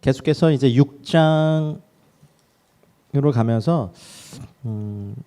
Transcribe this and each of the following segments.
계속해서 이제 6장으로 가면서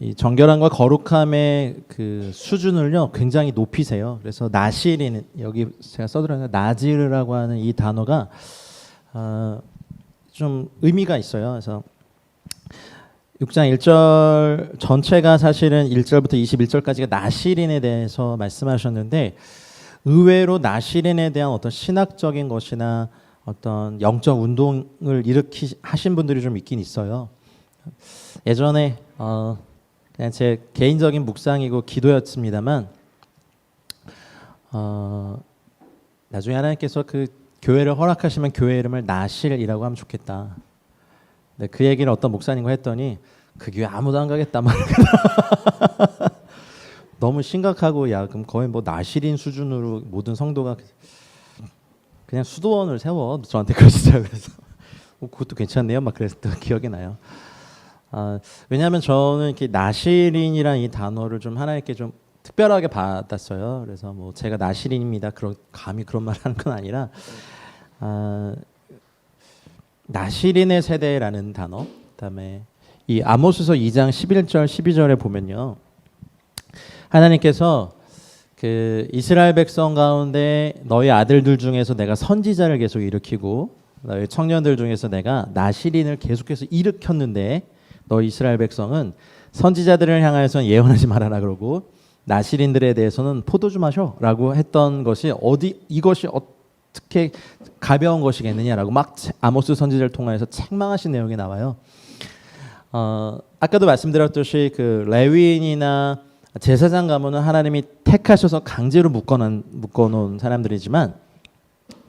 이 정결함과 거룩함의 그 수준을요 굉장히 높이세요. 그래서 나시린, 여기 제가 써드렸는데 나지르라고 하는 이 단어가 좀 의미가 있어요. 그래서 6장 1절 전체가 사실은 1절부터 21절까지가 나시린에 대해서 말씀하셨는데, 의외로 나시린에 대한 어떤 신학적인 것이나 어떤 영적 운동을 하신 분들이 좀 있긴 있어요. 예전에 그냥 제 개인적인 묵상이고 기도였습니다만, 나중에 하나님께서 그 교회를 허락하시면 교회 이름을 나실이라고 하면 좋겠다. 근데 그 얘기를 어떤 목사님과 했더니 그 교회 아무도 안 가겠다 말. 너무 심각하고, 야 그럼 거의 뭐 나실인 수준으로 모든 성도가 그냥 수도원을 세워, 저한테 그러시죠. 그래서 그것도 괜찮네요 막 그랬던 기억이 나요. 왜냐하면 저는 이렇게 나실인이란 이 단어를 좀 하나님께 좀 특별하게 받았어요. 그래서 뭐 제가 나실인입니다 감히 그런 말 하는 건 아니라, 나실인의 세대라는 단어, 그다음에 이 아모스서 2장 11절 12절에 보면요, 하나님께서 그 이스라엘 백성 가운데 너희 아들들 중에서 내가 선지자를 계속 일으키고 너희 청년들 중에서 내가 나실인을 계속해서 일으켰는데 너희 이스라엘 백성은 선지자들을 향하여서는 예언하지 말아라 그러고 나실인들에 대해서는 포도주 마셔라고 했던 것이 이것이 어떻게 가벼운 것이겠느냐라고 막 아모스 선지자를 통하여서 책망하신 내용이 나와요. 아까도 말씀드렸듯이 그 레위인이나 제사장 가문은 하나님이 택하셔서 강제로 묶어놓은 사람들이지만,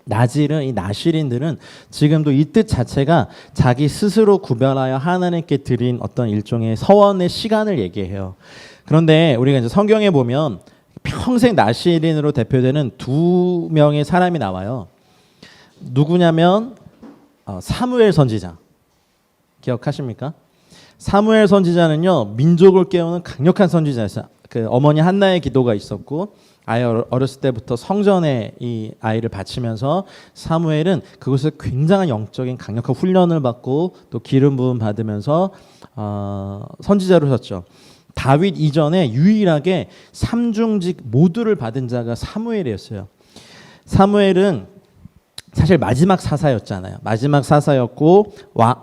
나질은, 이 나실인들은 지금도 이 뜻 자체가 자기 스스로 구별하여 하나님께 드린 어떤 일종의 서원의 시간을 얘기해요. 그런데 우리가 이제 성경에 보면 평생 나실인으로 대표되는 두 명의 사람이 나와요. 누구냐면 사무엘 선지자, 기억하십니까? 사무엘 선지자는요 민족을 깨우는 강력한 선지자였어요. 그 어머니 한나의 기도가 있었고, 아예 어렸을 때부터 성전에 이 아이를 바치면서 사무엘은 그곳에서 굉장한 영적인 강력한 훈련을 받고 또 기름 부음 받으면서 선지자로 섰죠. 다윗 이전에 유일하게 삼중직 모두를 받은 자가 사무엘이었어요. 사무엘은 사실 마지막 사사였잖아요. 마지막 사사였고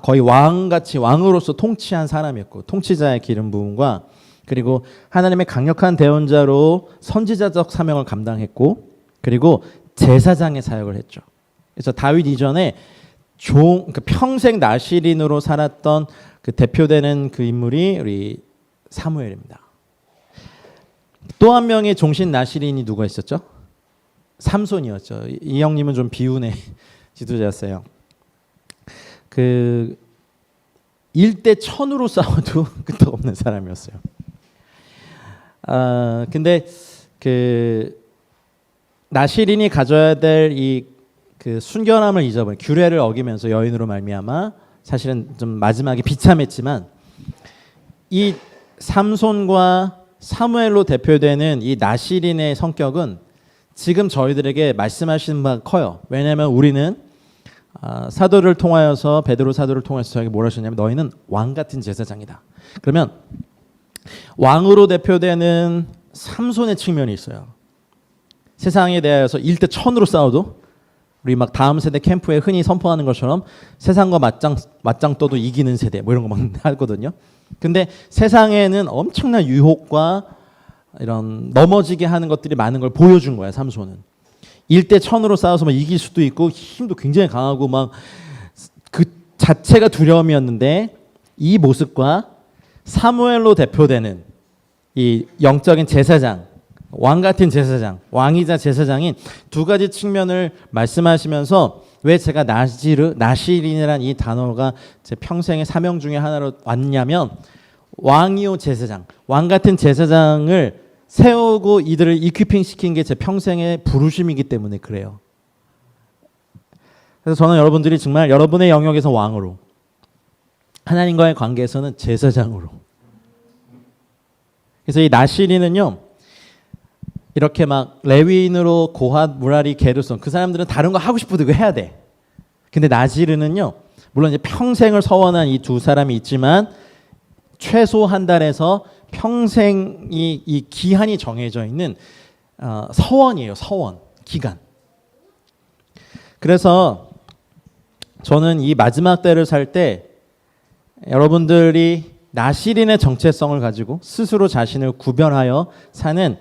거의 왕같이 왕으로서 통치한 사람이었고, 통치자의 기름 부음과 그리고 하나님의 강력한 대언자로 선지자적 사명을 감당했고, 그리고 제사장의 사역을 했죠. 그래서 다윗 이전에 그러니까 평생 나실인으로 살았던 그 대표되는 그 인물이 우리 사무엘입니다. 또 한 명의 종신 나실인이 누가 있었죠? 삼손이었죠. 이 형님은 좀 비운의 지도자였어요. 그 일대 천으로 싸워도 끄떡없는 사람이었어요. 근데 그 나실인이 가져야 될 이 그 순결함을 잊어버린, 규례를 어기면서 여인으로 말미암아 사실은 좀 마지막에 비참했지만, 이 삼손과 사무엘로 대표되는 이 나실인의 성격은 지금 저희들에게 말씀하시는 바가 커요. 왜냐하면 우리는 사도를 통하여서, 베드로 사도를 통해서 저에게 뭘 하셨냐면 너희는 왕 같은 제사장이다. 그러면 왕으로 대표되는 삼손의 측면이 있어요. 세상에 대하여서 일대 천으로 싸워도, 우리 막 다음 세대 캠프에 흔히 선포하는 것처럼 세상과 맞짱 떠도 이기는 세대 뭐 이런 거 막 하거든요. 근데 세상에는 엄청난 유혹과 이런 넘어지게 하는 것들이 많은 걸 보여준 거야. 삼손은 일대 천으로 싸워서 막 이길 수도 있고 힘도 굉장히 강하고 막 그 자체가 두려움이었는데, 이 모습과 사무엘로 대표되는 이 영적인 제사장, 왕 같은 제사장, 왕이자 제사장인 두 가지 측면을 말씀하시면서, 왜 제가 나실인이라는 이 단어가 제 평생의 사명 중에 하나로 왔냐면, 왕이요 제사장, 왕 같은 제사장을 세우고 이들을 이퀴핑 시킨 게 제 평생의 부르심이기 때문에 그래요. 그래서 저는 여러분들이 정말 여러분의 영역에서 왕으로, 하나님과의 관계에서는 제사장으로. 그래서 이 나실인은요 이렇게 막 레위인으로 고핫, 무라리, 게르손, 그 사람들은 다른 거 하고 싶어도 이거 해야 돼. 근데 나지르는요, 물론 이제 평생을 서원한 이 두 사람이 있지만 최소 한 달에서 평생이 이 기한이 정해져 있는 서원이에요. 서원 기간. 그래서 저는 이 마지막 때를 살 때 여러분들이 나시린의 정체성을 가지고 스스로 자신을 구별하여 사는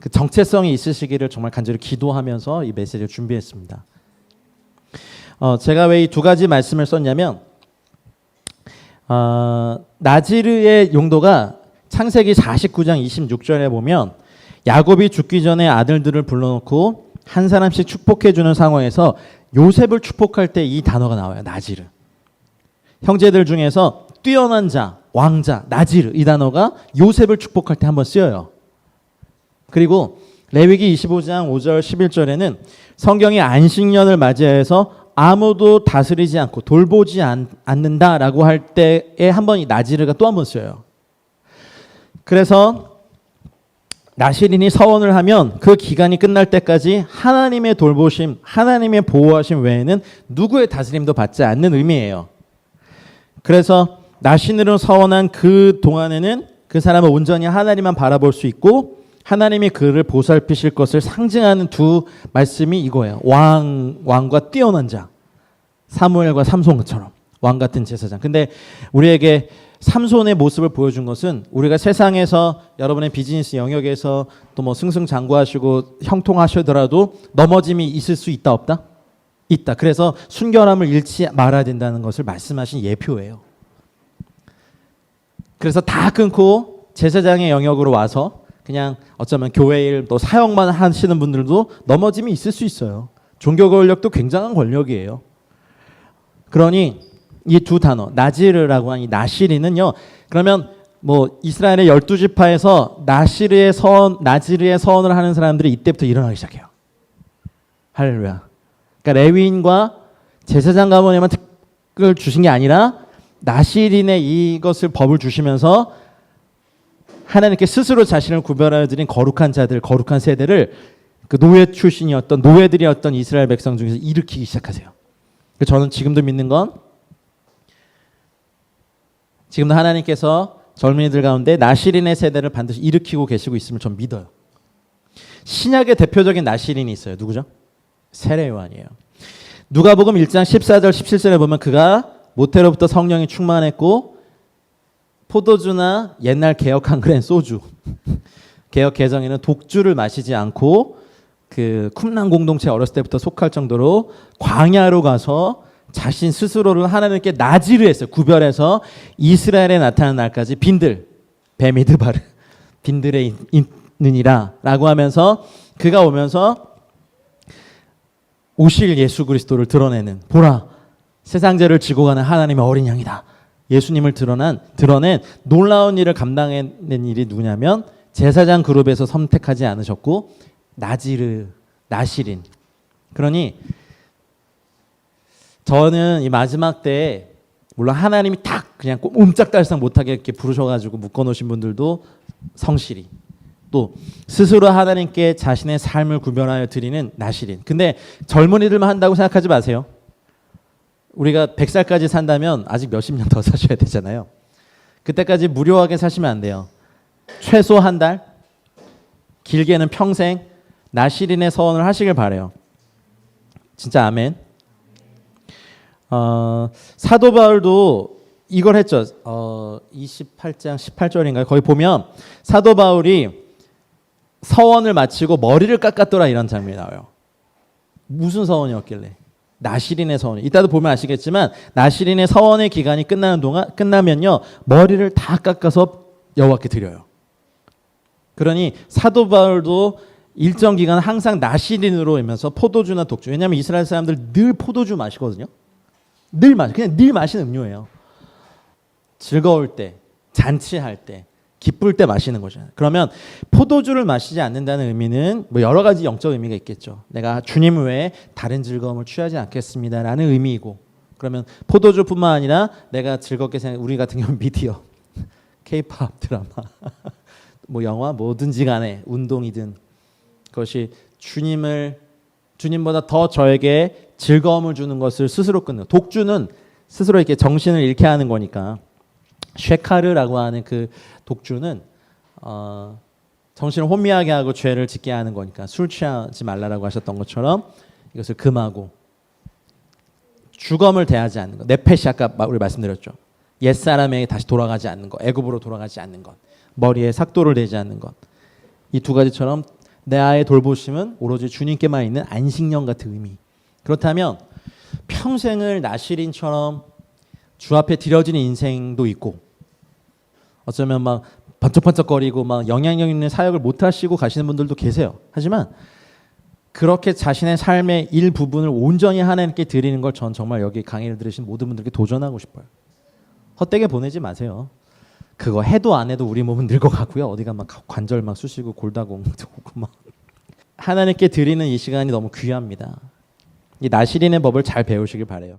그 정체성이 있으시기를 정말 간절히 기도하면서 이 메시지를 준비했습니다. 제가 왜 이 두 가지 말씀을 썼냐면 나지르의 용도가 창세기 49장 26절에 보면 야곱이 죽기 전에 아들들을 불러놓고 한 사람씩 축복해 주는 상황에서 요셉을 축복할 때 이 단어가 나와요. 나지르. 형제들 중에서 뛰어난 자, 왕자, 나지르 이 단어가 요셉을 축복할 때 한번 쓰여요. 그리고 레위기 25장 5절 11절에는 성경이 안식년을 맞이해서 아무도 다스리지 않고 돌보지 않는다라고 할 때에 한번 이 나지르가 또 한 번 쓰여요. 그래서 나시린이 서원을 하면 그 기간이 끝날 때까지 하나님의 돌보심, 하나님의 보호하심 외에는 누구의 다스림도 받지 않는 의미예요. 그래서 나시린으로 서원한 그 동안에는 그 사람은 온전히 하나님만 바라볼 수 있고 하나님이 그를 보살피실 것을 상징하는 두 말씀이 이거예요. 왕과 뛰어난 자. 사무엘과 삼손처럼 왕 같은 제사장. 근데 우리에게 삼손의 모습을 보여준 것은 우리가 세상에서 여러분의 비즈니스 영역에서 또 뭐 승승장구하시고 형통하시더라도 넘어짐이 있을 수 있다 없다? 있다. 그래서 순결함을 잃지 말아야 된다는 것을 말씀하신 예표예요. 그래서 다 끊고 제사장의 영역으로 와서 그냥 어쩌면 교회 일 또 사역만 하시는 분들도 넘어짐이 있을 수 있어요. 종교 권력도 굉장한 권력이에요. 그러니 이 두 단어 나지르라고 하는 이 나시린은요. 그러면 뭐 이스라엘의 12지파에서 나지르의 서원을 하는 사람들이 이때부터 일어나기 시작해요. 할렐루야. 그러니까 레위인과 제사장 가문에만 특을 주신 게 아니라 나시린의 이것을 법을 주시면서 하나님께 스스로 자신을 구별하여 드린 거룩한 자들, 거룩한 세대를 그 노예 출신이었던 노예들이었던 이스라엘 백성 중에서 일으키기 시작하세요. 저는 지금도 믿는 건 지금도 하나님께서 젊은이들 가운데 나시린의 세대를 반드시 일으키고 계시고 있음을 전 믿어요. 신약의 대표적인 나시린이 있어요. 누구죠? 세례 요한이에요. 누가복음 1장 14절 17절에 보면 그가 모태로부터 성령이 충만했고 포도주나 옛날 개혁 한글엔 소주 개혁 개정에는 독주를 마시지 않고 그 쿰란 공동체 어렸을 때부터 속할 정도로 광야로 가서 자신 스스로를 하나님께 나지르했어요. 구별해서 이스라엘에 나타나는 날까지 빈들 베미드바르 빈들에 있느니라 라고 하면서 그가 오면서 오실 예수 그리스도를 드러내는 보라 세상 죄를 지고 가는 하나님의 어린 양이다. 예수님을 드러낸 놀라운 일을 감당해낸 일이 누구냐면 제사장 그룹에서 선택하지 않으셨고 나시린. 그러니 저는 이 마지막 때에 물론 하나님이 딱 그냥 옴짝달싹 못하게 이렇게 부르셔가지고 묶어놓으신 분들도 성실히 또 스스로 하나님께 자신의 삶을 구별하여 드리는 나시린. 근데 젊은이들만 한다고 생각하지 마세요. 우리가 100살까지 산다면 아직 몇십 년 더 사셔야 되잖아요. 그때까지 무료하게 사시면 안 돼요. 최소 한 달, 길게는 평생 나시린의 서원을 하시길 바라요. 진짜 아멘. 사도 바울도 이걸 했죠. 28장 18절인가요? 거기 보면 사도 바울이 서원을 마치고 머리를 깎았더라 이런 장면이 나와요. 무슨 서원이었길래? 나시린의 서원. 이따도 보면 아시겠지만 나시린의 서원의 기간이 끝나면요 머리를 다 깎아서 여호와께 드려요. 그러니 사도 바울도 일정 기간 항상 나시린으로 하면서 포도주나 독주. 왜냐하면 이스라엘 사람들 늘 포도주 마시거든요. 그냥 늘 마시는 음료예요. 즐거울 때, 잔치할 때, 기쁠 때 마시는 거잖아요. 그러면 포도주를 마시지 않는다는 의미는 뭐 여러 가지 영적 의미가 있겠죠. 내가 주님 외에 다른 즐거움을 취하지 않겠습니다라는 의미이고, 그러면 포도주뿐만 아니라 내가 즐겁게 우리 같은 경우 미디어, K-팝 드라마, 뭐 영화 뭐든지 간에 운동이든 그것이 주님보다 더 저에게 즐거움을 주는 것을 스스로 끊는. 독주는 스스로 이렇게 정신을 잃게 하는 거니까. 쉐카르라고 하는 그 독주는 정신을 혼미하게 하고 죄를 짓게 하는 거니까 술 취하지 말라라고 하셨던 것처럼 이것을 금하고 주검을 대하지 않는 것. 네페시 아까 우리 말씀드렸죠. 옛사람에게 다시 돌아가지 않는 것. 애굽으로 돌아가지 않는 것. 머리에 삭도를 대지 않는 것. 이 두 가지처럼 내 아이의 돌보심은 오로지 주님께만 있는 안식년 같은 의미. 그렇다면 평생을 나시린처럼 주 앞에 드려지는 인생도 있고 어쩌면 막 번쩍번쩍거리고 막 영향력 있는 사역을 못 하시고 가시는 분들도 계세요. 하지만 그렇게 자신의 삶의 일부분을 온전히 하나님께 드리는 걸 전 정말 여기 강의를 들으신 모든 분들께 도전하고 싶어요. 헛되게 보내지 마세요. 그거 해도 안 해도 우리 몸은 늙어가고요. 어디가 막 관절 막 쑤시고 골다공 오고 막 하나님께 드리는 이 시간이 너무 귀합니다. 이 나시린의 법을 잘 배우시길 바래요.